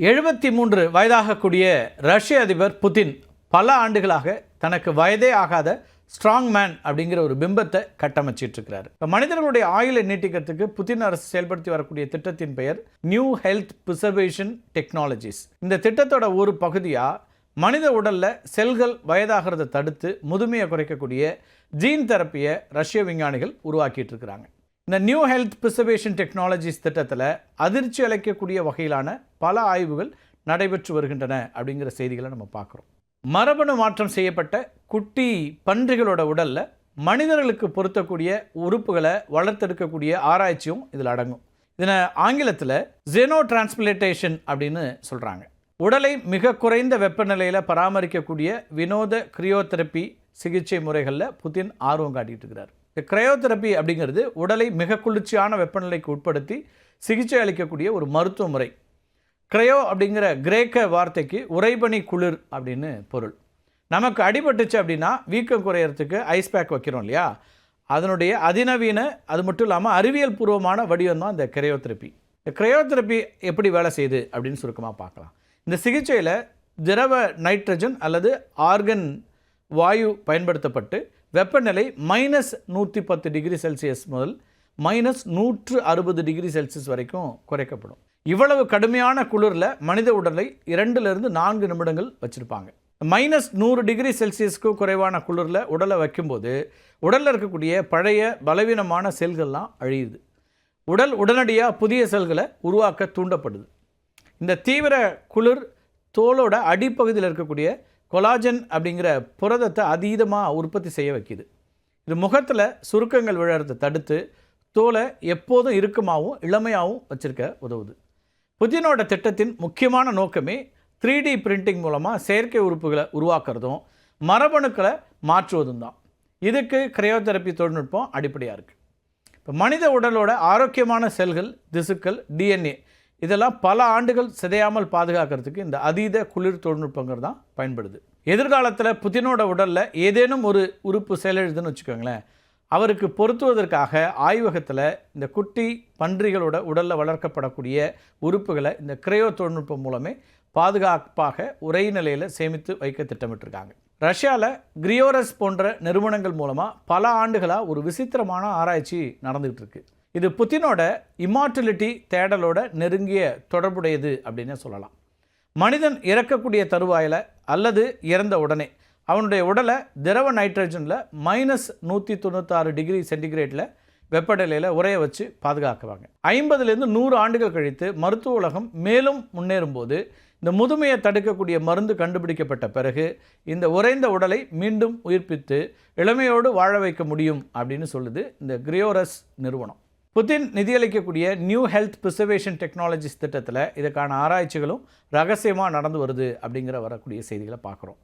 73 வயதாகக்கூடிய ரஷ்ய அதிபர் புதின் பல ஆண்டுகளாக தனக்கு வயதே ஆகாத ஸ்ட்ராங் மேன் அப்படிங்கிற ஒரு பிம்பத்தை கட்டமைச்சிட்டு இருக்கிறார். மனிதர்களுடைய ஆயுளை நீட்டிக்கிறதுக்கு புதின் அரசு செயல்படுத்தி வரக்கூடிய திட்டத்தின் பெயர் நியூ ஹெல்த் பிரிசர்வேஷன் டெக்னாலஜிஸ். இந்த திட்டத்தோட ஒரு பகுதியாக மனித உடல்ல செல்கள் வயதாகிறத தடுத்து முதுமையை குறைக்கக்கூடிய ஜீன் தெரப்பியை ரஷ்ய விஞ்ஞானிகள் உருவாக்கிட்டு இருக்கிறாங்க. இந்த நியூ ஹெல்த் பிரிசர்வேஷன் டெக்னாலஜிஸ் திட்டத்தில் அதிர்ச்சி அளிக்கக்கூடிய வகையிலான பல ஆய்வுகள் நடைபெற்று வருகின்றன அப்படிங்கிற செய்திகளை நம்ம பார்க்குறோம். மரபணு மாற்றம் செய்யப்பட்ட குட்டி பன்றிகளோட உடலில் மனிதர்களுக்கு பொருத்தக்கூடிய உறுப்புகளை வளர்த்தெடுக்கக்கூடிய ஆராய்ச்சியும் இதில் அடங்கும். இதனை ஆங்கிலத்தில் ஜெனோ டிரான்ஸ்பிளேட்டேஷன் அப்படின்னு சொல்கிறாங்க. உடலை மிக குறைந்த வெப்பநிலையில் பராமரிக்கக்கூடிய வினோத கிரியோதெரப்பி சிகிச்சை முறைகளில் புதின் ஆர்வம் காட்டிகிட்டு இருக்கிறார். இந்த கிரையோதெரப்பி அப்படிங்கிறது உடலை மிக குளிர்ச்சியான வெப்பநிலைக்கு உட்படுத்தி சிகிச்சை அளிக்கக்கூடிய ஒரு மருத்துவ முறை. கிரையோ அப்படிங்கிற கிரேக்க வார்த்தைக்கு உறைபனி குளிர் அப்படின்னு பொருள். நமக்கு அடிபட்டுச்சு அப்படின்னா வீக்கம் குறையறதுக்கு ஐஸ் பேக் வைக்கிறோம் இல்லையா, அதனுடைய அதிநவீன அது மட்டும் இல்லாமல் அறிவியல் பூர்வமான வடிவம் தான் இந்த கிரையோதெரப்பி. இந்த கிரையோதெரப்பி எப்படி வேலை செய்யுது அப்படின்னு சுருக்கமாக பார்க்கலாம். இந்த சிகிச்சையில் திரவ நைட்ரஜன் அல்லது ஆர்கன் வாயு பயன்படுத்தப்பட்டு வெப்பநிலை -110 டிகிரி செல்சியஸ் முதல் -160 டிகிரி செல்சியஸ் வரைக்கும் குறைக்கப்படும். இவ்வளவு கடுமையான குளிரில் மனித உடலை 2 to 4 நிமிடங்கள் வச்சுருப்பாங்க. -100 டிகிரி செல்சியஸ்க்கு குறைவான குளிரில் உடலை வைக்கும்போது உடலில் இருக்கக்கூடிய பழைய பலவீனமான செல்கள்லாம் அழியுது. உடல் உடனடியாக புதிய செல்களை உருவாக்க தூண்டப்படுது. இந்த தீவிர குளிர் தோலோட அடிப்பகுதியில் இருக்கக்கூடிய கொலாஜன் அப்படிங்கிற புரதத்தை அதீதமாக உற்பத்தி செய்ய வைக்கிது. இது முகத்தில் சுருக்கங்கள் விழறதை தடுத்து தோலை எப்போதும் இறுக்கமாகவும் இளமையாகவும் வச்சுருக்க உதவுது. புதினோட திட்டத்தின் முக்கியமான நோக்கமே 3D பிரிண்டிங் மூலமாக செயற்கை உறுப்புகளை உருவாக்குறதும் மரபணுக்களை மாற்றுவதும் தான். இதுக்கு கிரையோதெரப்பி தொழில்நுட்பம் அடிப்படையாக இருக்குது. இப்போ மனித உடலோட ஆரோக்கியமான செல்கள், திசுக்கள், DNA இதெல்லாம் பல ஆண்டுகள் சிதையாமல் பாதுகாக்கிறதுக்கு இந்த அதீத குளிர் தொழில்நுட்பங்கள் தான் பயன்படுது. எதிர்காலத்தில் புதினோட உடலில் ஏதேனும் ஒரு உறுப்பு செயலிழதுன்னு வச்சுக்கோங்களேன், அவருக்கு பொருத்துவதற்காக ஆய்வகத்தில் இந்த குட்டி பன்றிகளோட உடலில் வளர்க்கப்படக்கூடிய உறுப்புகளை இந்த கிரையோ தொழில்நுட்பம் மூலமே பாதுகாப்பாக உரை நிலையில் சேமித்து வைக்க திட்டமிட்டிருக்காங்க. ரஷ்யாவில் கிரியோரஸ் போன்ற நிறுவனங்கள் மூலமாக பல ஆண்டுகளாக ஒரு விசித்திரமான ஆராய்ச்சி நடந்துகிட்டு இருக்கு. இது புதினோட இம்மார்டிலிட்டி தேடலோட நெருங்கிய தொடர்புடையது அப்படின்னு சொல்லலாம். மனிதன் இறக்கக்கூடிய தருவாயில் அல்லது இறந்த உடனே அவனுடைய உடலை திரவ நைட்ரஜனில் -196 டிகிரி சென்டிகிரேட்டில் வெப்பநிலையில் உரைய வச்சு பாதுகாக்குவாங்க. 50 to 100 ஆண்டுகள் கழித்து மருத்துவ உலகம் மேலும் முன்னேறும்போது இந்த முதுமையை தடுக்கக்கூடிய மருந்து கண்டுபிடிக்கப்பட்ட பிறகு இந்த உறைந்த உடலை மீண்டும் உயிர்ப்பித்து இளமையோடு வாழ வைக்க முடியும் அப்படின்னு சொல்லுது இந்த கிரியோரஸ் நிறுவனம். புதின் நிதியளிக்கக்கூடிய நியூ ஹெல்த் பிரிசர்வேஷன் டெக்னாலஜிஸ் திட்டத்தில் இதுக்கான ஆராய்ச்சிகளும் ரகசியமாக நடந்து வருது அப்படிங்கிற வரக்கூடிய செய்திகளை பார்க்குறோம்.